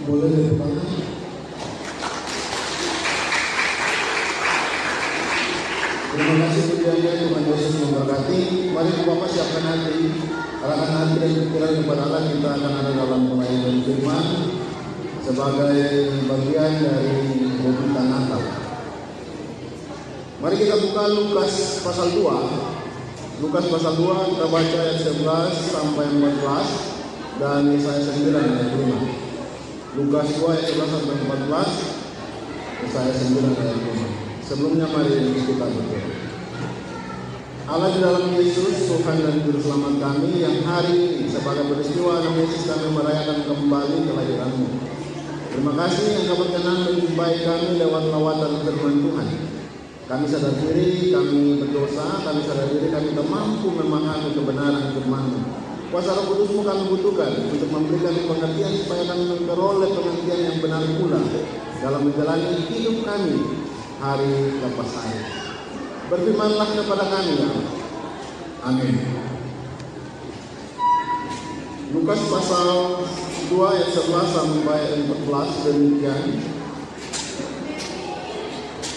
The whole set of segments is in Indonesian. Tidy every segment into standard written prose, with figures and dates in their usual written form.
Boleh dibuka. Terima kasih pujiannya, Tuhan Yesus memberkati. Mari Bapak siapkan hati, arahkan hati dan pikiran kepada Allah. Kita akan ada dalam pelayanan firman sebagai bagian dari kehidupan Natal. Mari kita buka Lukas pasal 2. Lukas pasal 2 kita baca ayat 11 sampai 14 dan Yesaya 9 ayat 5. Lukas 2 ayat 11 sampai 14, Yesaya 9 ayat 5. Sebelumnya mari kita berdoa. Allah di dalam Yesus, Tuhan dan Juru Selamat kami, yang hari ini sebagai peristiwa dalam Yesus kami merayakan kembali kelahiran-Mu. Terima kasih yang Kau berkenan menjumpai kami lewat lawatan firman Tuhan. Kami sadar diri, kami berdosa, kami sadar diri kami tak mampu memahami kebenaran firman-Mu. Kuasa Roh Kudus-Mu kami butuhkan untuk memberikan pengertian supaya kami memperoleh pengertian yang benar pula dalam menjalani hidup kami hari lepas hari. Berfirmanlah kepada kami, ya. Amin. Lukas pasal 2 ayat 11 sampai 14 demikian.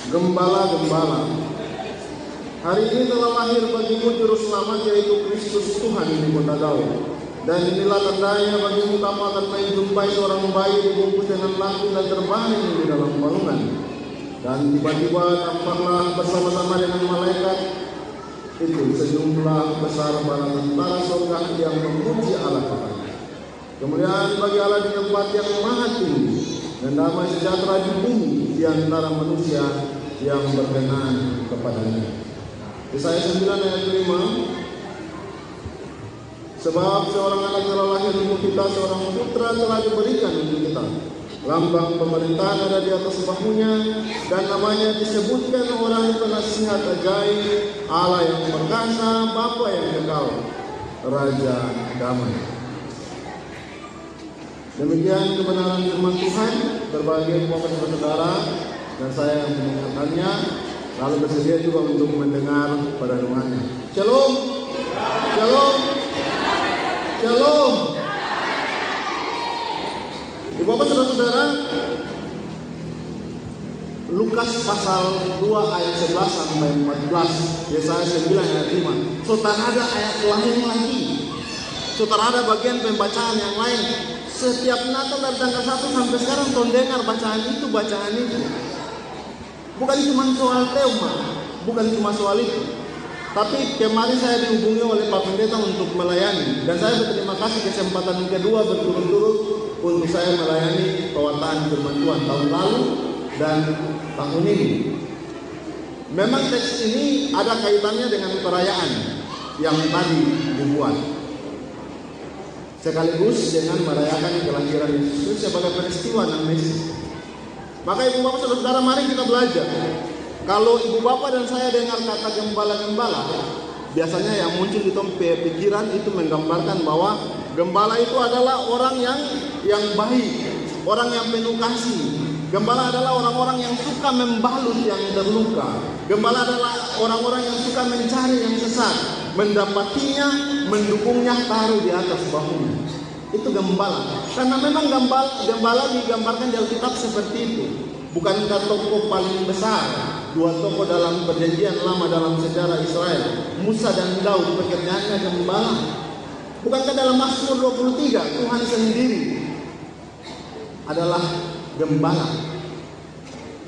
Gembala-gembala, hari ini telah lahir bagimu Juru Selamat, yaitu Kristus Tuhan di kota Daud. Dan inilah tandanya bagimu, kamu akan menjumpai seorang bayi dibungkus dengan laku dan terbaring di dalam palungan. Dan tiba-tiba tampaklah bersama-sama dengan malaikat itu sejumlah besar para tentara surga yang memuji Allah Bapa. Kemuliaan bagi Allah di tempat yang maha tinggi, dan damai sejahtera di bumi di antara manusia yang berkenan kepadanya. Yesaya 9 ayat 5. Sebab seorang anak telah lahir untuk kita, seorang putra telah diberikan untuk kita. Lambang pemerintahan ada di atas bahunya, dan namanya disebutkan Orang Penasihat Ajaib, Allah yang perkasa, Bapa yang kekal, Raja Damai. Demikian kebenaran firman Tuhan. Berbahagia Bapak dan Saudara dan saya yang mendengarkannya, lalu bersedia juga untuk mendengar pada renungannya. Shalom, shalom, shalom. Ibu Bapak Saudara-saudara, Lukas pasal 2 ayat 11 sampai 14, Yesaya 9 ayat 5. Saudara ada ayat lain lagi. Saudara ada bagian pembacaan yang lain. Setiap Natal dari tanggal 1 sampai sekarang kau dengar bacaan itu. Bukan cuma soal tema, bukan cuma soal itu. Tapi kemarin saya dihubungi oleh Pak Pendeta untuk melayani, dan saya berterima kasih kesempatan kedua berturut-turut untuk saya melayani pewartaan firman Tuhan tahun lalu dan tahun ini. Memang teks ini ada kaitannya dengan perayaan yang tadi dibuat, sekaligus dengan merayakan kelahiran Yesus sebagai peristiwa dan Mesias. Maka Ibu Bapak Saudara, mari kita belajar. Kalau Ibu Bapak dan saya dengar kata gembala-gembala, biasanya yang muncul di pikiran itu menggambarkan bahwa gembala itu adalah orang yang baik, orang yang penuh kasih. Gembala adalah orang-orang yang suka membalut yang terluka. Gembala adalah orang-orang yang suka mencari yang sesat, mendapatinya, mendukungnya, taruh di atas bahunya. Itu gembala. Karena memang gembala digambarkan di Alkitab seperti itu. Bukankah tokoh paling besar, dua tokoh dalam perjanjian lama dalam sejarah Israel, Musa dan Daud, pekerjaannya gembala? Bukankah dalam Mazmur 23 Tuhan sendiri adalah gembala?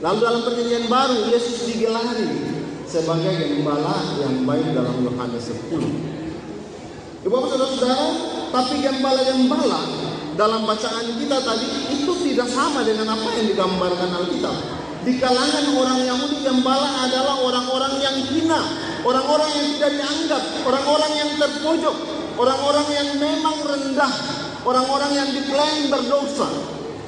Lalu dalam perjanjian baru Yesus digelari sebagai gembala yang baik dalam Yohanes 10. Ibu Bapak Saudara-saudara, tapi gembala-gembala dalam bacaan kita tadi itu tidak sama dengan apa yang digambarkan Alkitab. Di kalangan orang Yahudi, gembala adalah orang-orang yang hina, orang-orang yang tidak dianggap, orang-orang yang terpojok, orang-orang yang memang rendah, orang-orang yang diklaim berdosa.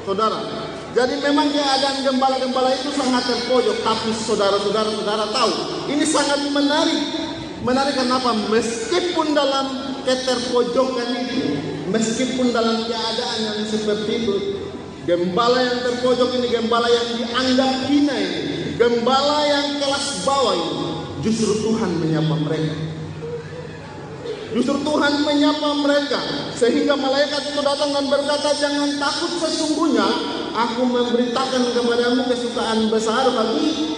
Saudara, jadi memang keadaan gembala-gembala itu sangat terpojok. Tapi saudara-saudara tahu, ini sangat menarik. Menarik kenapa? Meskipun dalam keterpojokan itu, meskipun dalam keadaan yang seperti itu, gembala yang terpojok ini, gembala yang dianggap hina ini, gembala yang kelas bawah ini, justru Tuhan menyapa mereka. Justru Tuhan menyapa mereka, sehingga malaikat itu datang dan berkata, jangan takut, sesungguhnya aku memberitakan kepadamu kesukaan besar bagi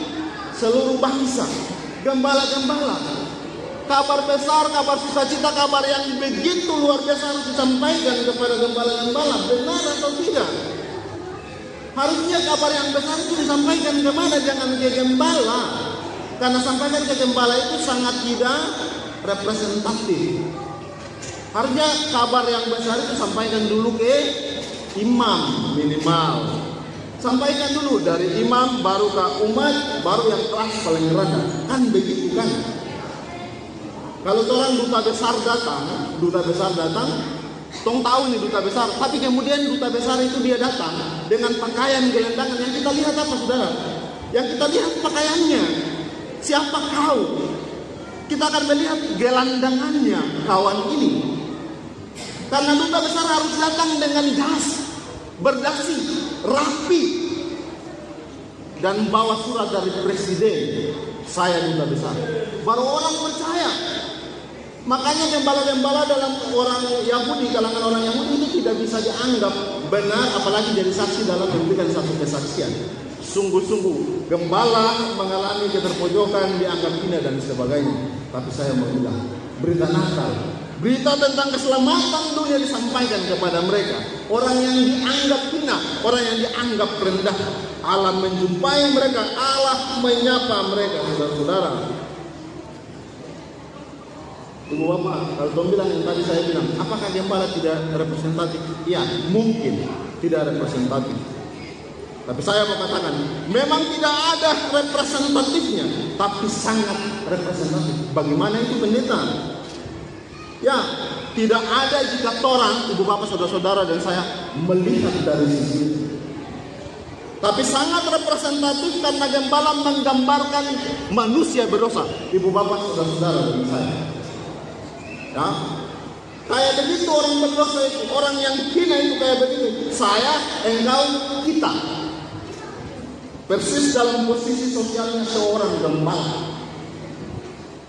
seluruh bangsa. Gembala-gembala, kabar besar, kabar sukacita, kabar yang begitu luar biasa harus disampaikan kepada gembala-gembala. Benar atau tidak? Harusnya kabar yang besar itu disampaikan kemana? Jangan ke gembala. Karena sampaikan ke gembala itu sangat tidak representatif. Harusnya kabar yang besar itu sampaikan dulu ke imam minimal. Sampaikan dulu dari imam, baru ke umat, baru yang kelas paling rendah. Kan begitu kan? Kalau orang duta besar datang, tong tahu nih duta besar. Tapi kemudian duta besar itu dia datang dengan pakaian gelandangan. Yang kita lihat apa, saudara? Yang kita lihat pakaiannya. Siapa kau? Kita akan melihat gelandangannya kawan ini. Karena duta besar harus datang dengan jas, berdasi, rapi, dan bawa surat dari presiden. Saya duta besar. Baru orang percaya. Makanya gembala-gembala dalam orang Yahudi, kalangan orang Yahudi itu tidak bisa dianggap benar, apalagi jadi saksi dalam memberikan satu kesaksian. Sungguh-sungguh gembala mengalami keterpojokan, dianggap hina dan sebagainya. Tapi saya mau bilang, berita Natal, berita tentang keselamatan dunia disampaikan kepada mereka. Orang yang dianggap hina, orang yang dianggap rendah, Allah menjumpai mereka, Allah menyapa mereka, saudara-saudara. Ibu bapak, kalau Tom bilang yang tadi saya bilang, apakah gembala tidak representatif? Ya, mungkin tidak representatif. Tapi saya mau katakan, memang tidak ada representatifnya, tapi sangat representatif. Bagaimana itu pendeta? Ya, tidak ada jika orang, ibu bapak, saudara-saudara dan saya melihat dari sisi itu. Tapi sangat representatif karena gembala menggambarkan manusia berdosa. Ibu bapak, saudara-saudara dan saya. Ya, kayak begitu orang berdosa itu, orang yang hina itu kayak begitu. Saya, engkau, kita. Persis dalam posisi sosialnya seorang gembala.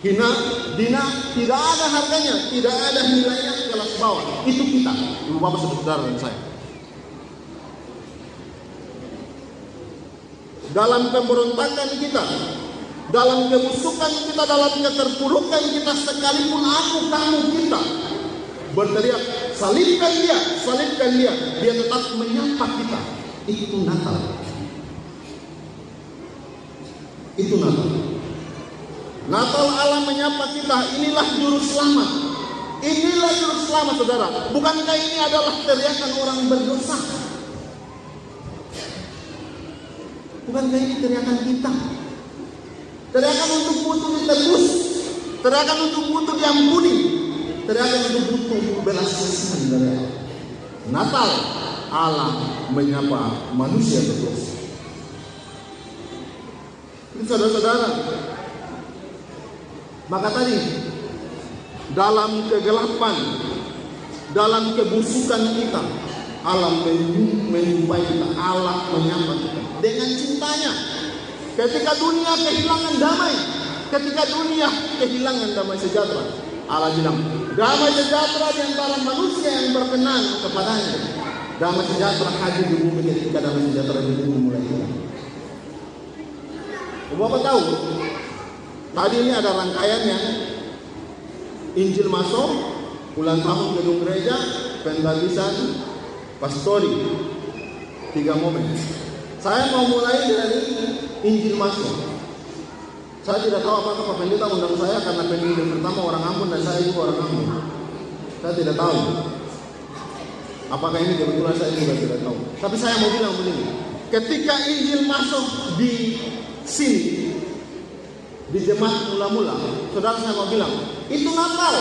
Hina, dina, tidak ada harganya, tidak ada nilainya kelas bawah. Itu kita, ibu bapak, saudara dan saya. Dalam pemberontakan kita, dalam kebusukan kita, dalam keterpurukan kita, sekalipun aku, kamu, kita berteriak, salibkan dia, dia tetap menyapa kita. Itu Natal. Itu Natal. Natal Allah menyapa kita. Inilah juru selamat. Inilah juru selamat, saudara. Bukankah ini adalah teriakan orang berdosa? Bukankah ini teriakan kita? Teriakan untuk butuh ditebus, teriakan untuk butuh diampuni, teriakan untuk butuh belas kasihan dari Allah. Natal, Allah menyapa manusia berdosa. Saudara-saudara, maka tadi dalam kegelapan, dalam kebusukan kita, Allah menyumpai kita, Allah menyapa kita dengan cintanya. Ketika dunia kehilangan damai, ketika dunia kehilangan damai sejahtera, Allah bilang, damai sejahtera di antara manusia yang berkenan kepadanya. Damai sejahtera hadir di bumi ketika damai sejahtera di bumi mulai hilang. Bapak tahu, tadi ini ada rangkaiannya. Injil masuk, ulang tahun gedung gereja, pembagisan pastori, 3 momen. Saya mau mulai dari Injil masuk. Saya tidak tahu apakah Pak Pendeta undang saya karena penginjil pertama orang Ambon dan saya juga orang Ambon. Saya tidak tahu. Apakah ini kebetulan, saya juga tidak tahu. Tapi saya mau bilang begini, ketika Injil masuk di sini, di jemaat mula-mula, saudara, saya mau bilang, itu Natal.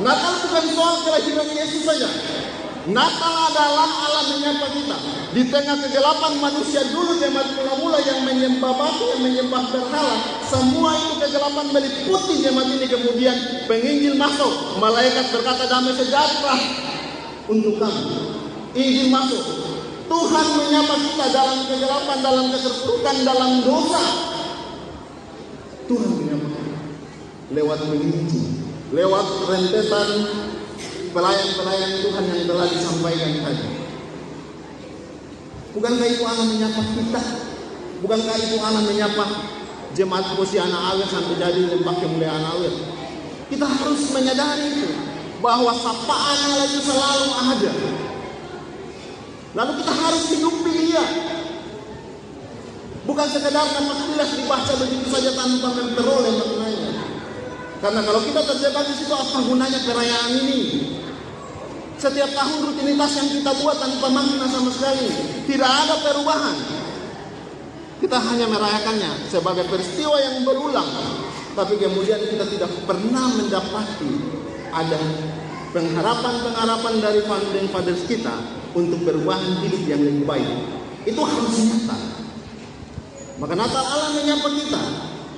Natal bukan soal kelahiran Yesus saja. Natal adalah Allah menyapa kita. Di tengah kegelapan manusia dulu, jemaat mula-mula yang menyembah batu, yang menyembah berhala, semua itu kegelapan meliputi jemaat ini. Kemudian penginjil masuk, malaikat berkata, damai sejahtera untuk kamu. Injil masuk, Tuhan menyapa kita dalam kegelapan, dalam keterpurukan, dalam dosa. Tuhan menyapa kita lewat penginjil. lewat rentetan pelayan-pelayan Tuhan yang telah disampaikan tadi. Bukankah itu Allah menyapa kita? Bukankah itu Allah menyapa jemaat Hosiana Awet sampai jadi Lembah Kemuliaan Awet? Kita harus menyadari itu, bahwa sapaan Allah itu selalu ada. Lalu kita harus hidupi dia. Bukan sekedar kilas dibaca begitu saja tanpa memperoleh maknanya. Karena kalau kita terjebak di situ, apa gunanya perayaan ini? Setiap tahun rutinitas yang kita buat tanpa makna sama sekali, tidak ada perubahan. Kita hanya merayakannya sebagai peristiwa yang berulang, tapi kemudian kita tidak pernah mendapati ada pengharapan-pengharapan dari founding fathers kita untuk perubahan hidup yang lebih baik. Itu harus nyata. Maka Natal Allah menyapa kita,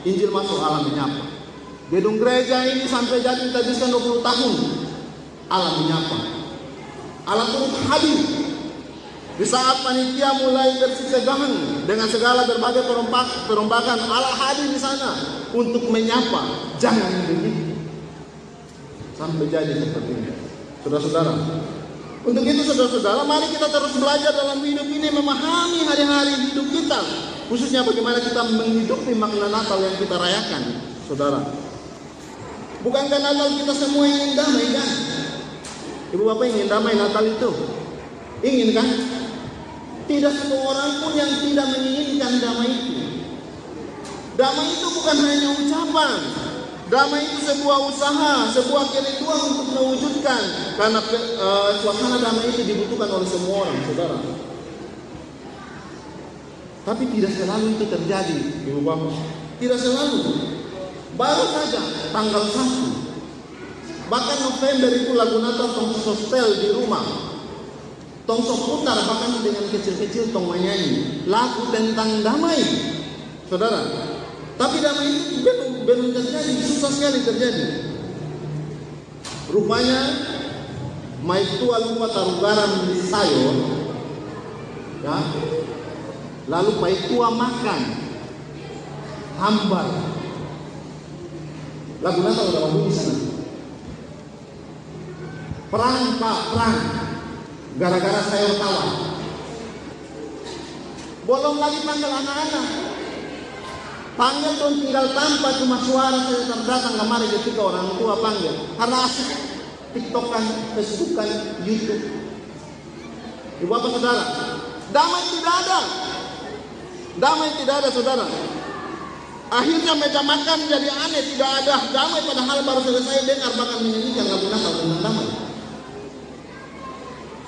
Injil masuk Allah menyapa. Gedung gereja ini sampai jadi kita habiskan 20 tahun, Allah menyapa. Allah turut hadir di saat panitia mulai bersih-segahan dengan segala berbagai perombakan. Allah hadir di sana untuk menyapa. Jangan begitu sampai jadi seperti ini, saudara-saudara. Untuk itu, saudara-saudara, mari kita terus belajar dalam hidup ini, memahami hari-hari hidup kita, khususnya bagaimana kita menghidupi makna Natal yang kita rayakan, saudara. Bukankah Natal kita semua ingin damai, kan? Ibu bapak ingin damai Natal itu? Ingin, kan? Tidak satu orang pun yang tidak menginginkan damai itu. Damai itu bukan hanya ucapan. Damai itu sebuah usaha, sebuah kerinduan untuk mewujudkan. Karena suasana damai itu dibutuhkan oleh semua orang, saudara. Tapi tidak selalu itu terjadi, ibu bapak. Tidak selalu. Baru saja tanggal 1. Bahkan November itu lagu Natal tong sostel di rumah. Tong sok putar bahkan dengan kecil-kecil tong menyanyi lagu tentang damai, saudara. Tapi damai itu belum terjadi, susah sekali terjadi. Rupanya maitua lupa taruh garam di sayur, ya. Lalu maitua makan hambar. Lagu Natal dalam bunyi sana. Perang pak, perang. Gara-gara sayur tawar. Bolong lagi panggil anak-anak. Panggil dong tinggal tanpa cuma suara saya datang kemari ketika orang tua panggil. Karena asik TikTokan, Facebookan, YouTube. Ibu bapak saudara, damai tidak ada. Damai tidak ada, saudara. Akhirnya meja makan jadi aneh, tidak ada damai, padahal baru selesai dengar bahkan menyanyikan lagu Natal tentang damai.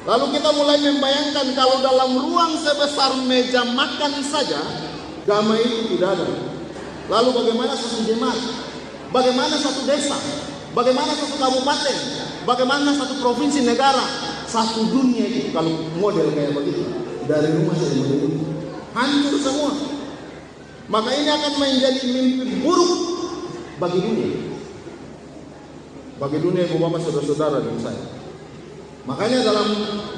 Lalu kita mulai membayangkan kalau dalam ruang sebesar meja makan saja damai itu tidak ada. Lalu bagaimana satu jemaat? Bagaimana satu desa? Bagaimana satu kabupaten? Bagaimana satu provinsi, negara? Satu dunia itu kalau model kayak begitu. Dari rumah saja model itu hancur semua. Maka ini akan menjadi mimpi buruk bagi dunia. Bagi dunia, ibu bapak, saudara-saudara dan saya. Makanya dalam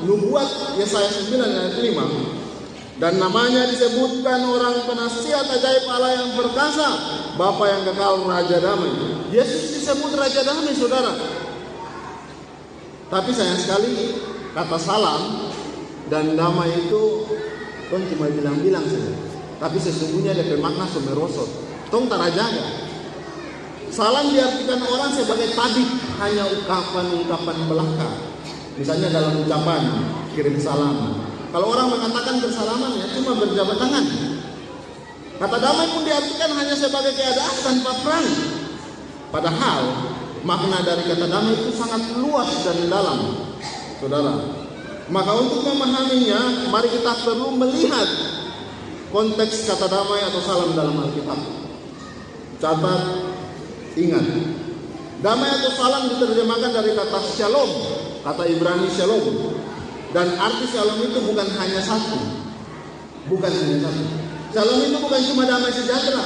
nubuat Yesaya 9 ayat 5, dan namanya disebutkan orang penasihat ajaib Allah yang perkasa, Bapa yang kekal, Raja Damai. Yesus disebut Raja Damai, saudara. Tapi sayang sekali kata salam dan damai itu kan cuma bilang-bilang saja. Tapi sesungguhnya ada bermakna semerosot. Tong tarajaga. Salam diartikan orang sebagai tabik, hanya ungkapan-ungkapan belaka. Misalnya dalam ucapan kirim salam. Kalau orang mengatakan bersalaman ya cuma berjabat tangan. Kata damai pun diartikan hanya sebagai keadaan tanpa perang. Padahal makna dari kata damai itu sangat luas dan dalam, saudara. Maka untuk memahaminya, mari kita perlu melihat konteks kata damai atau salam dalam Alkitab. Catat, ingat. Damai atau salam diterjemahkan dari kata shalom, kata Ibrani shalom. Dan arti shalom itu bukan hanya satu. Bukan hanya satu. Shalom itu bukan cuma damai sejahtera.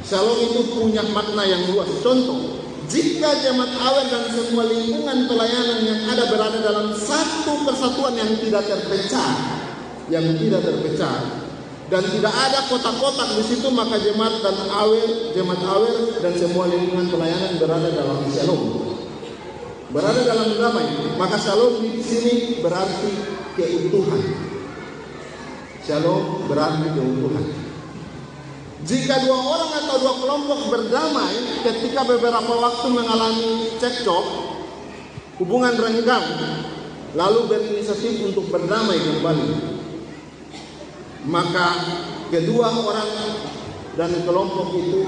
Shalom itu punya makna yang luas. Contoh, jika jemaat awet dan semua lingkungan pelayanan yang ada berada dalam satu persatuan yang tidak terpecah, dan tidak ada kotak-kotak di situ, maka jemaat Awer dan semua lingkungan pelayanan berada dalam shalom, berada dalam damai. Maka shalom di sini berarti keutuhan. Shalom berarti keutuhan. Jika dua orang atau dua kelompok berdamai ketika beberapa waktu mengalami cekcok, hubungan renggang, lalu berinisiatif untuk berdamai kembali, maka kedua orang dan kelompok itu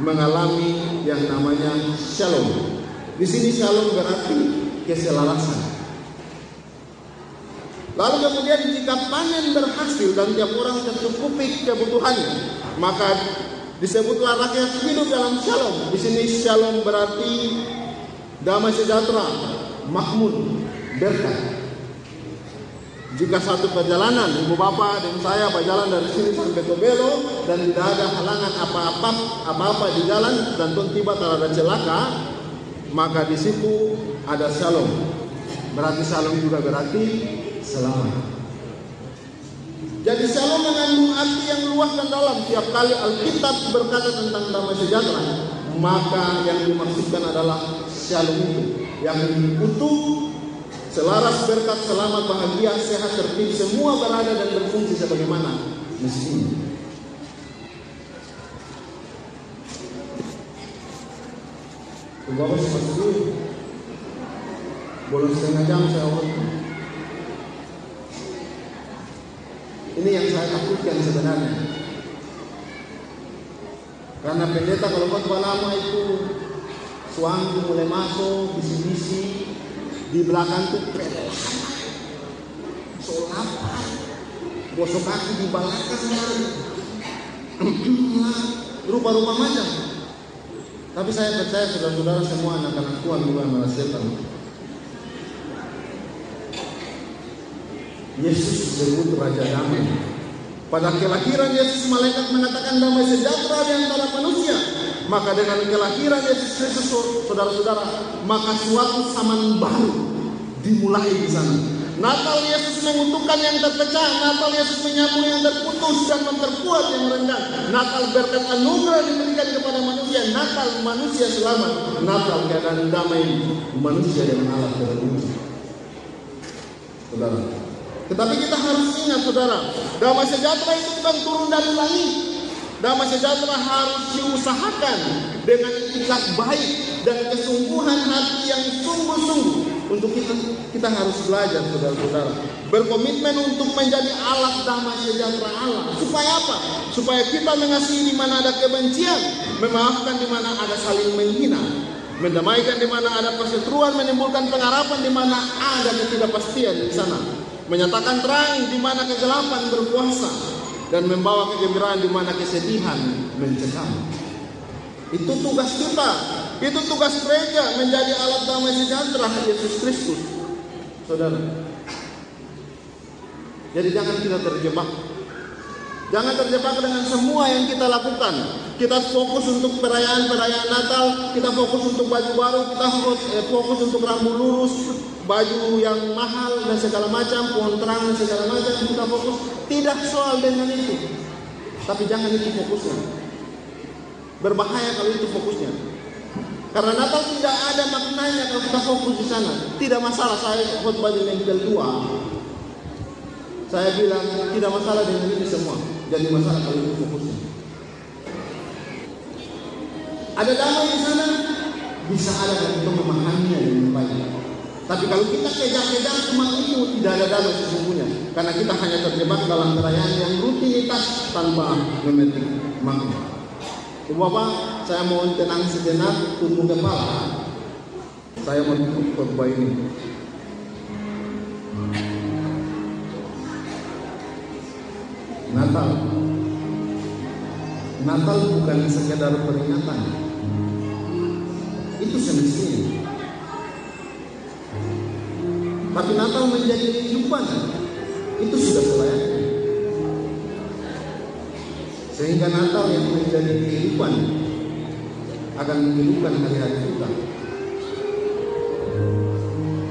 mengalami yang namanya shalom. Di sini shalom berarti keselarasan. Lalu kemudian jika panen berhasil dan tiap orang tercukupi kebutuhannya, maka disebutlah rakyat hidup dalam shalom. Di sini shalom berarti damai sejahtera, makmur, berkat. Jika satu perjalanan, ibu bapak dan saya berjalan dari sini sampai ke Belo dan tidak ada halangan apa-apa di jalan dan tiba terhadap celaka, maka di situ ada shalom. Berarti shalom juga berarti selamat. Jadi shalom mengandung arti yang luas dan dalam. Tiap kali Alkitab berkata tentang damai sejahtera, maka yang dimaksudkan adalah shalom itu, yang utuh, selaras, berkat, selamat, bahagia, sehat, tertib, semua berada dan berfungsi sebagaimana mestinya. Bapak sempat dulu, boleh setengah jam saya waktu. Ini yang saya takutkan sebenarnya. Karena pendeta kalau khotbah lama itu suami mulai masuk, bisi-bisi. Di belakang tuh sholat, gosok kaki di belakang, rupa-rupa macam. Tapi saya percaya saudara-saudara semua anak-anak Tuhan bukan malah setan. Yesus disebut Raja Damai. Pada kelahiran Yesus, malaikat mengatakan damai sejahtera di antara manusia. Maka dengan kelahiran Yesus Kristus, saudara-saudara, maka suatu zaman baru dimulai di sana. Natal Yesus mengutuhkan yang terpecah, Natal Yesus menyambung yang terputus dan memperkuat yang rendah. Natal berkat anugerah diberikan kepada manusia, Natal manusia selamat, Natal keadaan damai manusia yang Allah terwujud. Saudara, tetapi kita harus ingat, saudara, damai sejahtera itu bukan turun dari langit. Damai sejahtera harus diusahakan dengan ikhlas baik dan kesungguhan hati yang sungguh-sungguh. Untuk kita harus belajar, saudara-saudara, berkomitmen untuk menjadi alat damai sejahtera Allah. Supaya apa? Supaya kita mengasihi di mana ada kebencian, memaafkan di mana ada saling menghina, mendamaikan di mana ada perseteruan, menimbulkan pengharapan di mana ada ketidakpastian di sana, menyatakan terang di mana kegelapan berkuasa, dan membawa kegembiraan di mana kesedihan mencekam. Itu tugas kita, itu tugas gereja, menjadi alat damai sejahtera Yesus Kristus, saudara. Jadi jangan kita terjebak, jangan terjebak dengan semua yang kita lakukan. Kita fokus untuk perayaan Natal, kita fokus untuk baju baru, kita fokus untuk rambut lurus, baju yang mahal dan segala macam, pohon terang dan segala macam, kita fokus. Tidak soal dengan itu, tapi jangan itu fokusnya. Berbahaya kalau itu fokusnya. Karena Natal tidak ada maknanya kalau kita fokus di sana. Tidak masalah saya khotbah di bengkel tua. Saya bilang tidak masalah dengan ini semua. Jadi masalah kalau itu fokusnya. Ada damai di sana, bisa ada kalau kita memahaminya dengan baik. Tapi kalau kita kejar-kejar cuma itu, tidak ada damai sesungguhnya. Karena kita hanya terjebak dalam perayaan yang rutinitas tanpa memetik makna. Bapak, saya mau tenang sejenak, tunduk kepala. Saya mau tutup khotbah ini. Natal bukan sekedar peringatan. Itu semestinya. Tapi Natal menjadi kehidupan. Itu sudah selayaknya. Sehingga Natal yang menjadi kehidupan akan menghidupkan hari-hari kita,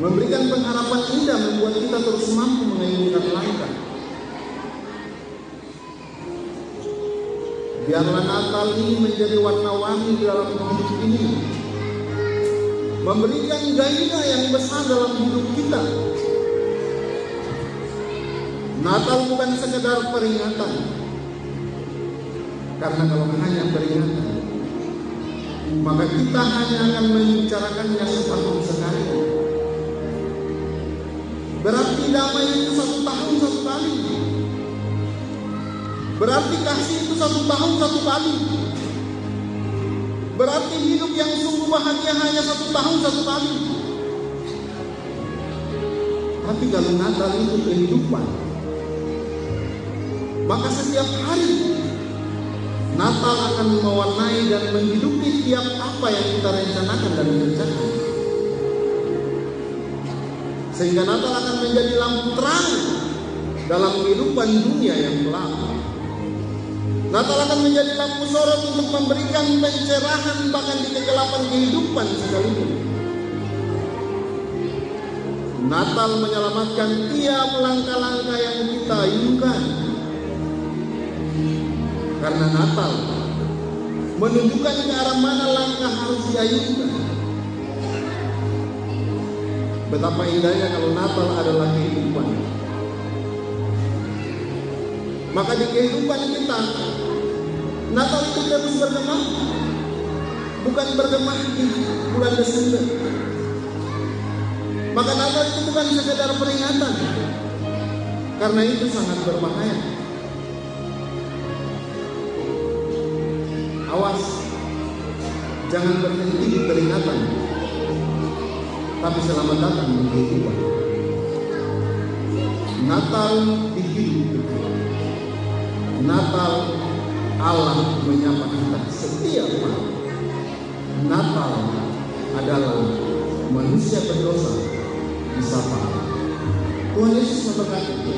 memberikan pengharapan indah, membuat kita terus mampu mengayomi langkah. Biarlah Natal ini menjadi warna-warni di dalam hidup ini, memberikan gairah yang besar dalam hidup kita. Natal bukan sekedar peringatan, karena kalau hanya peringatan, maka kita hanya akan membicarakannya setahun sekali. Berarti damai itu 1 tahun 1 kali. Berarti kasih itu 1 tahun 1 kali. Berarti hidup yang sungguh bahagia hanya 1 tahun 1 kali. Tapi kalau Natal itu kehidupan, maka setiap hari Natal akan mewarnai dan menghidupi tiap apa yang kita rencanakan dan kerjakan. Sehingga Natal akan menjadi lampu terang dalam kehidupan dunia yang gelap. Natal akan menjadi lampu sorot untuk memberikan pencerahan bahkan di kegelapan kehidupan sekalipun. Natal menyelamatkan tiap langkah-langkah yang kita inginkan. Karena Natal menunjukkan ke arah mana langkah harus diayunkan. Betapa indahnya kalau Natal adalah kehidupan. Maka di kehidupan kita, Natal itu terus bergema, bukan bergema di bulan Desember. Maka Natal itu bukan sekedar peringatan, karena itu sangat berbahaya. Awas, jangan berhenti di peringatan, tapi selamat datang di kehidupan. Natal di hidup. Natal Allah menyapa kita setiap malam. Natal adalah manusia berdosa disapa. Tuhan Yesus memberkati.